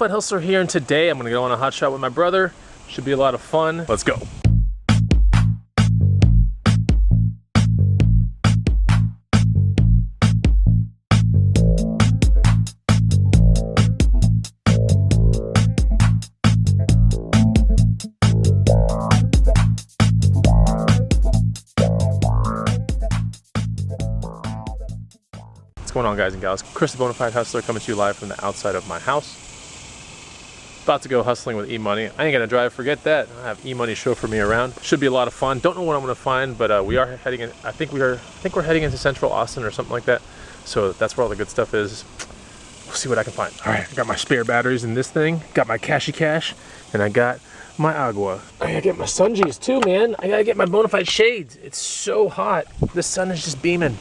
Bonafide Hustler here, and today I'm gonna go on a hot shot with my brother. Should be a lot of fun. Let's go. What's going on, guys and gals? Chris the Bonafide Hustler coming to you live from the outside of my house. About to go hustling with E-Money. I ain't gonna drive, forget that. I have E-Money chauffeur me around. Should be a lot of fun. Don't know what I'm gonna find, but we are heading in. I think we're heading into Central Austin or something like that. So that's where all the good stuff is. We'll see what I can find. All right, I got my spare batteries in this thing. Got my Cashy Cash, and I got my agua. I gotta get my sunjees too, man. I gotta get my Bonafide shades. It's so hot. The sun is just beaming.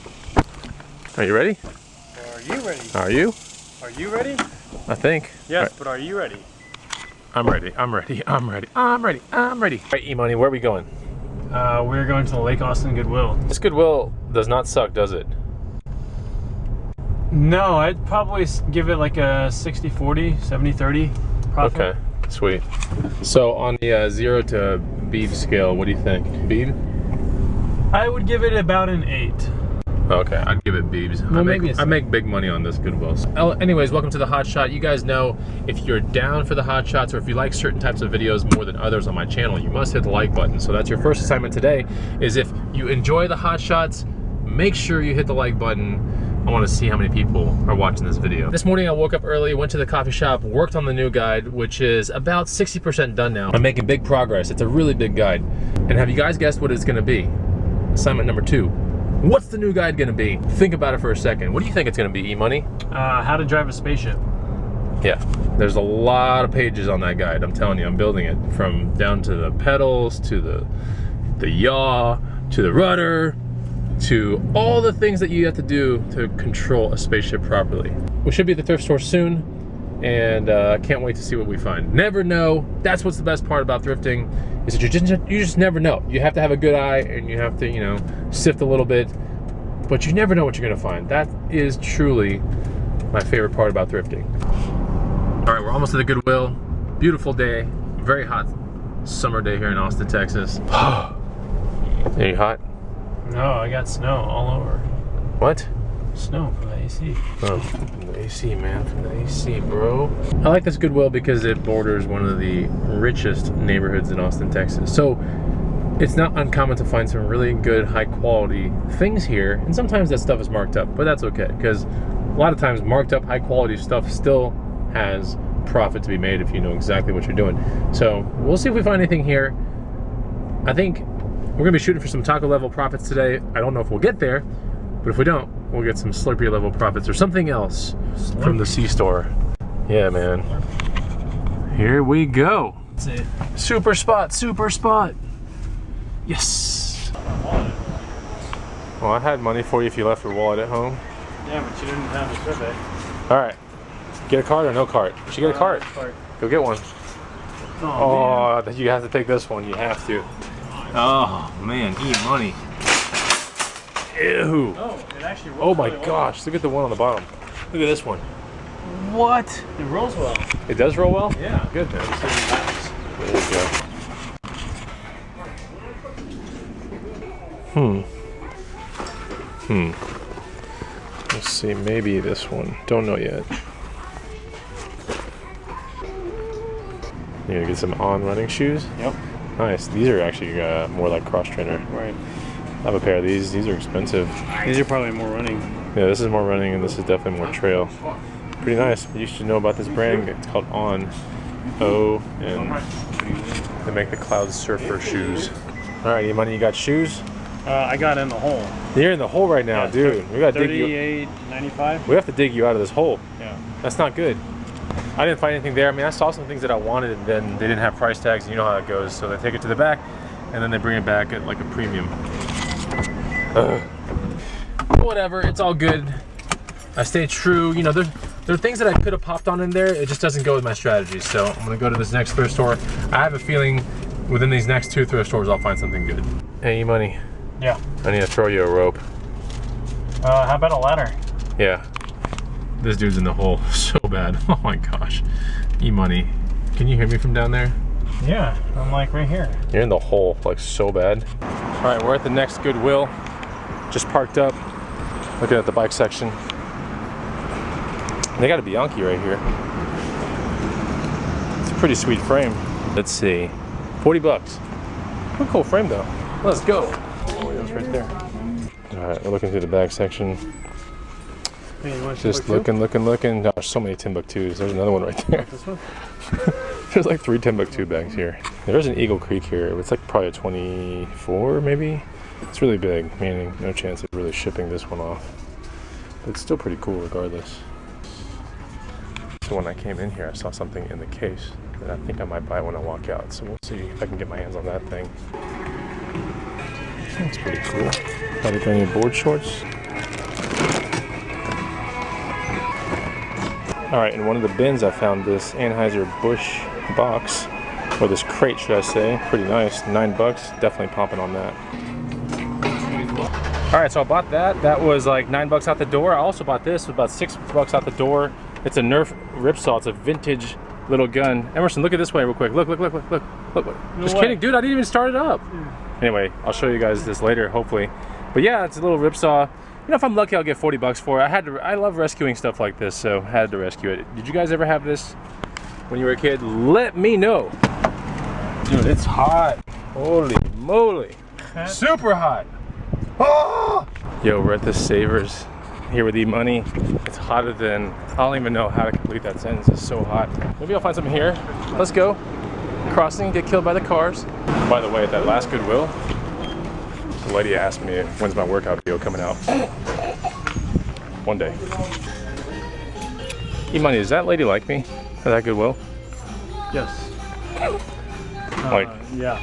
Are you ready? Are you ready? Are you? Are you ready? I think. Yes, but are you ready? I'm ready. I'm ready. I'm ready. I'm ready. I'm ready. All right, E-Money, where are we going? We're going to the Lake Austin Goodwill. This Goodwill does not suck, does it? No, I'd probably give it like a 60-40, 70-30 profit. Okay, sweet. So on the 0 to beef scale, what do you think? Beef? I would give it about an 8. Okay, I'd give it Beebs. Well, I make big money on this Goodwill. Anyways, welcome to the Hot Shot. You guys know if you're down for the Hot Shots or if you like certain types of videos more than others on my channel, you must hit the like button. So that's your first assignment today, is if you enjoy the Hot Shots, make sure you hit the like button. I want to see how many people are watching this video. This morning I woke up early, went to the coffee shop, worked on the new guide, which is about 60% done now. I'm making big progress. It's a really big guide. And have you guys guessed what it's gonna be? Assignment number 2. What's the new guide gonna be? Think about it for a second. What do you think it's gonna be, E-Money? How to drive a spaceship. Yeah, there's a lot of pages on that guide. I'm telling you, I'm building it from down to the pedals, to the yaw, to the rudder, to all the things that you have to do to control a spaceship properly. We should be at the thrift store soon, and can't wait to see what we find. Never know. That's what's the best part about thrifting, is that you just never know. You have to have a good eye, and you have to, you know, sift a little bit, but you never know what you're gonna find. That is truly my favorite part about thrifting. All right, we're almost to the Goodwill. Beautiful day, very hot summer day here in Austin, Texas. Are you hot? No, I got snow all over. What? Snow from the AC. Oh, from the AC, man, from the AC, bro. I like this Goodwill because it borders one of the richest neighborhoods in Austin, Texas. So it's not uncommon to find some really good, high quality things here. And sometimes that stuff is marked up, but that's okay, because a lot of times marked up, high quality stuff still has profit to be made if you know exactly what you're doing. So we'll see if we find anything here. I think we're gonna be shooting for some taco level profits today. I don't know if we'll get there, but if we don't, we'll get some Slurpee level profits or something else from the C-store. Yeah, man. Here we go. That's it. Super spot, super spot. Yes. Well, I had money for you if you left your wallet at home. Yeah, but you didn't have a survey. All right. Get a cart or no cart? You should get a cart. Go get one. Oh, you have to take this one. You have to. Oh, man. E-Money. Ew. Oh, it actually rolls. Oh my really gosh, look at the one on the bottom. Look at this one. What? Well. It rolls well. It does roll well? Yeah. Good, man. There you go. Let's see, maybe this one. Don't know yet. You gonna get some on running shoes? Yep. Nice. These are actually more like cross trainer. Right. I have a pair of these. These are expensive. These are probably more running. Yeah, this is more running, and this is definitely more trail. Pretty nice. You should know about this brand. It's called On. O, and they make the Cloud Surfer shoes. All right, E-Money, you got shoes? I got in the hole. You're in the hole right now, yeah, dude. We gotta dig you. $38.95. We have to dig you out of this hole. Yeah. That's not good. I didn't find anything there. I mean, I saw some things that I wanted, and then they didn't have price tags. And you know how it goes. So they take it to the back, and then they bring it back at like a premium. Whatever, it's all good. I stay true. You know, there are things that I could have popped on in there. It just doesn't go with my strategy. So I'm gonna go to this next thrift store. I have a feeling within these next 2 thrift stores, I'll find something good. Hey, E-Money. Yeah. I need to throw you a rope. How about a ladder? Yeah. This dude's in the hole so bad. Oh my gosh. E-Money, can you hear me from down there? Yeah, I'm like right here. You're in the hole, like so bad. All right, we're at the next Goodwill. Just parked up, looking at the bike section. They got a Bianchi right here. It's a pretty sweet frame. Let's see, 40 bucks. What a cool frame though. Let's go. Oh, it's right there. All right, we're looking through the bag section. Hey, you want Just looking. Oh, there's so many Timbuktus. There's another one right there. This one? There's like 3 Timbuktu bags here. There's an Eagle Creek here. It's like probably a 24 maybe. It's really big, meaning no chance of really shipping this one off. But it's still pretty cool regardless. So when I came in here, I saw something in the case that I think I might buy when I walk out. So we'll see if I can get my hands on that thing. That's pretty cool. Patagonia board shorts. All right, in one of the bins I found this Anheuser-Busch box, or this crate should I say. Pretty nice, $9, definitely popping on that. All right, so I bought that. That was like $9 out the door. I also bought this, about $6 out the door. It's a Nerf Ripsaw, it's a vintage little gun. Emerson, look at this way real quick. Look. Just kidding, dude, I didn't even start it up. Anyway, I'll show you guys this later, hopefully. But yeah, it's a little Ripsaw. You know, if I'm lucky, I'll get 40 bucks for it. I love rescuing stuff like this, so had to rescue it. Did you guys ever have this when you were a kid? Let me know. Dude, it's hot. Holy moly. Super hot. Oh! Yo, we're at the Savers here with E-Money. It's hotter than, I don't even know how to complete that sentence. It's so hot. Maybe I'll find something here. Let's go. Crossing, get killed by the cars. By the way, at that last Goodwill, the lady asked me when's my workout video coming out. One day. E-Money, does that lady like me at that Goodwill? Yes. Like, yeah.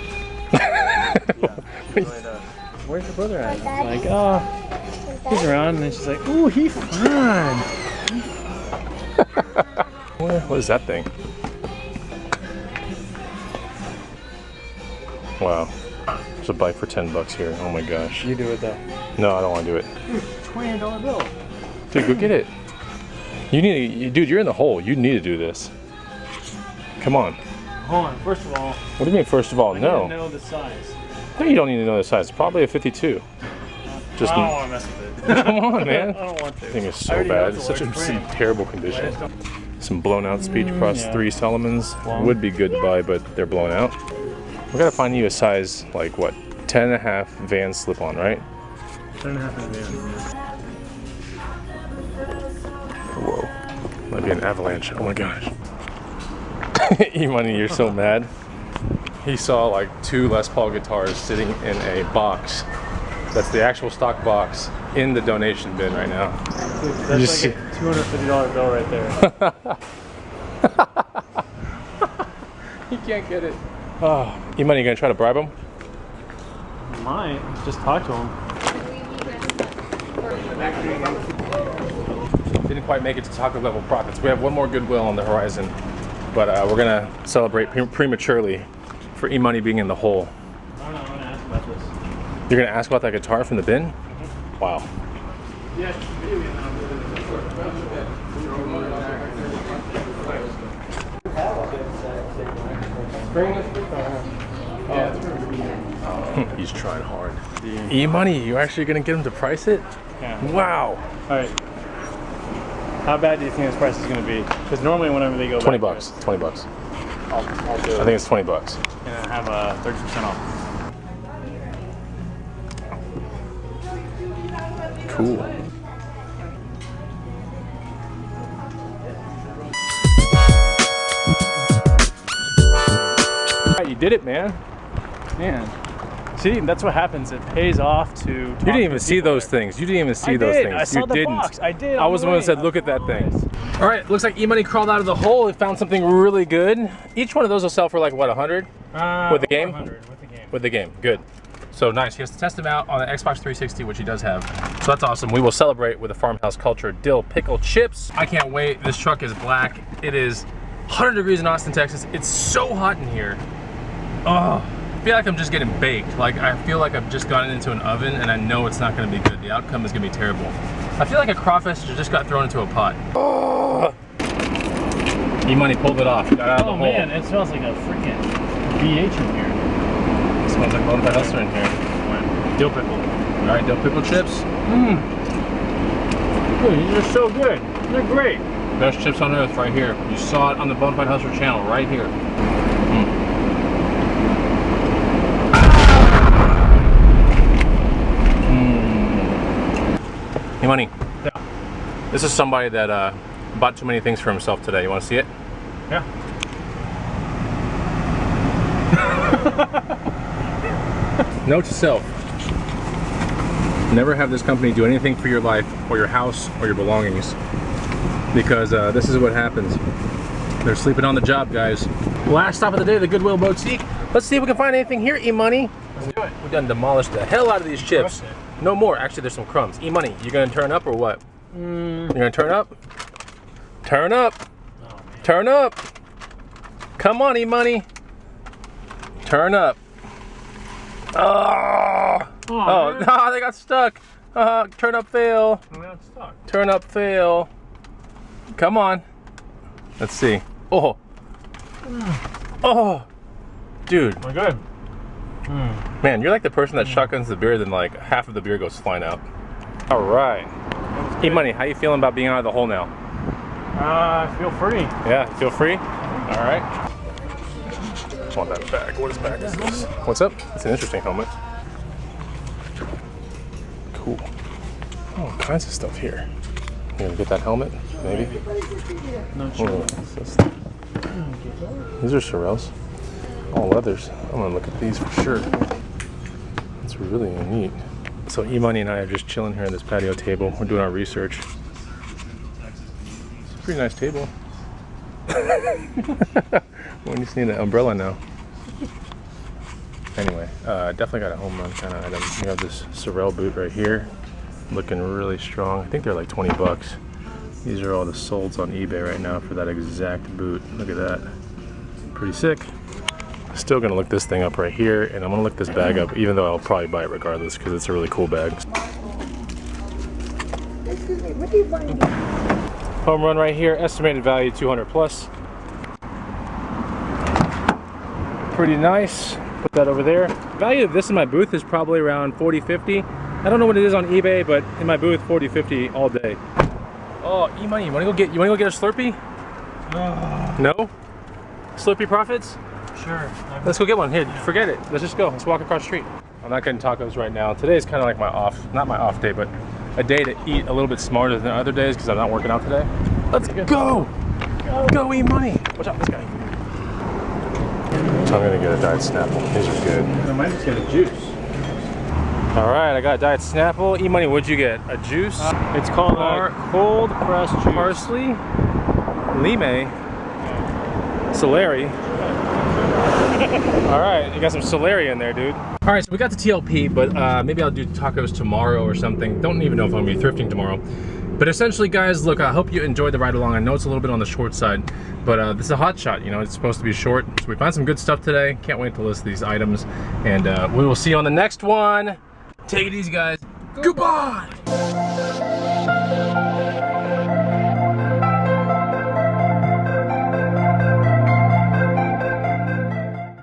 Yeah, really does. Where's your brother at? It's like, oh, he's around, and then she's like, ooh, he's fun. What is that thing? Wow. There's a bike for 10 bucks here. Oh my gosh. You do it though. No, I don't want to do it. $20 bill. Dude, go get it. Dude, you're in the hole. You need to do this. Come on. Hold on. First of all. What do you mean, first of all? I No. need to know the size. No, you don't need to know the size. It's probably a 52. Just I don't want to mess with it. come on, man. I don't want to. This thing is I so already know bad. it's It's a such large a frame. terrible condition. Some blown out speed across yeah. 3 Solomons Long. would be good to buy, but they're blown out. We gotta find you a size like what? 10.5 Van slip-on, right? 10.5 is Whoa. Might be an avalanche. Oh my gosh. E-Money, you're so mad. He saw like 2 Les Paul guitars sitting in a box. That's the actual stock box in the donation bin right now. Dude, that's like a $250 bill right there. He can't get it. Oh, E-Money, you gonna try to bribe him? Might. Just talk to him. Didn't quite make it to taco level profits. We have one more Goodwill on the horizon, but we're gonna celebrate prematurely for E-Money being in the hole. I don't know. I'm gonna ask about this. You're gonna ask about that guitar from the bin? Wow. Yeah. He's trying hard. E-Money, you actually gonna get him to price it? Yeah. Wow. All right. How bad do you think this price is going to be? Because normally whenever they go 20 back bucks. 20 bucks. I'll do it. I think it's 20 bucks. And I have a 30% off. Cool. You did it, man. Man. See, that's what happens. It pays off to. You didn't even see those things. You didn't even see those things. I saw you the didn't. box. I did. I was the one that said, look at that thing. All right, looks like E-Money crawled out of the hole and found something really good. Each one of those will sell for like, what, 100? With the game? 100 with the game. With the game, good. So nice, he has to test them out on the Xbox 360, which he does have. So that's awesome. We will celebrate with the Farmhouse Culture dill pickle chips. I can't wait. This truck is black. It is 100 degrees in Austin, Texas. It's so hot in here. Oh. I feel like I'm just getting baked. Like, I feel like I've just gotten into an oven and I know it's not gonna be good. The outcome is gonna be terrible. I feel like a crawfish just got thrown into a pot. Oh. E-Money pulled it off. Got out of the hole. Man, it smells like a freaking BH in here. It smells like Bonafide Hustler in here. Dill pickle. All right, dill pickle chips. Dude, these are so good. They're great. Best chips on earth right here. You saw it on the Bonafide Hustler channel right here. Hey, Money. Yeah. This is somebody that bought too many things for himself today. You want to see it? Yeah. Note to self. Never have this company do anything for your life or your house or your belongings, because this is what happens. They're sleeping on the job, guys. Last stop of the day, the Goodwill Boutique. Let's see if we can find anything here, E-Money. Let's do it. We done demolished the hell out of these chips. No more. Actually, there's some crumbs. E-Money, you gonna turn up or what? You gonna turn up? Turn up. Oh, man. Turn up. Come on, E-Money. Turn up. Oh, no, they got stuck. Turn up, fail. Stuck. Turn up, fail. Come on. Let's see. Oh. Oh. Dude. We're good. Man, you're like the person that shotguns the beer, then like half of the beer goes flying out. All right. Hey, Money, how you feeling about being out of the hole now? I feel free. Yeah, feel free? All right. I want that bag. What bag is this? What's up? It's an interesting helmet. Cool. All kinds of stuff here. You gonna get that helmet? Maybe? Not sure. What's this? These are Sorels. All leathers. I'm gonna look at these for sure. It's really neat. So E-Money and I are just chilling here at this patio table. We're doing our research. It's a pretty nice table. We just need an umbrella now. Anyway, definitely got a home run kind of item. We have this Sorel boot right here, looking really strong. I think they're like 20 bucks. These are all the solds on eBay right now for that exact boot. Look at that. Pretty sick. Still gonna look this thing up right here, and I'm gonna look this bag up, even though I'll probably buy it regardless because it's a really cool bag. Excuse me, what do you find? Home run right here, estimated value 200 plus. Pretty nice. Put that over there. Value of this in my booth is probably around 40, 50. I don't know what it is on eBay, but in my booth, 40, 50 all day. Oh, E-Money, you wanna go get a Slurpee? No? Slurpee profits? Sure. Let's go get one. Here, forget it. Let's just go. Let's walk across the street. I'm not getting tacos right now. Today is kind of like my off, not my off day, but a day to eat a little bit smarter than other days because I'm not working out today. Let's go! Go E-Money! Watch out, this guy. So I'm gonna get a Diet Snapple. These are good. I might just get a juice. All right, I got a Diet Snapple. E-Money, what'd you get? A juice? It's called cold pressed juice. Parsley, lime, celery. All right, you got some celery in there, dude. All right, so we got the TLP, but maybe I'll do tacos tomorrow or something. Don't even know if I'm gonna be thrifting tomorrow. But essentially, guys, look, I hope you enjoyed the ride along. I know it's a little bit on the short side, but this is a hot shot, you know, it's supposed to be short. So we found some good stuff today. Can't wait to list these items. And we will see you on the next one. Take it easy, guys. Goodbye.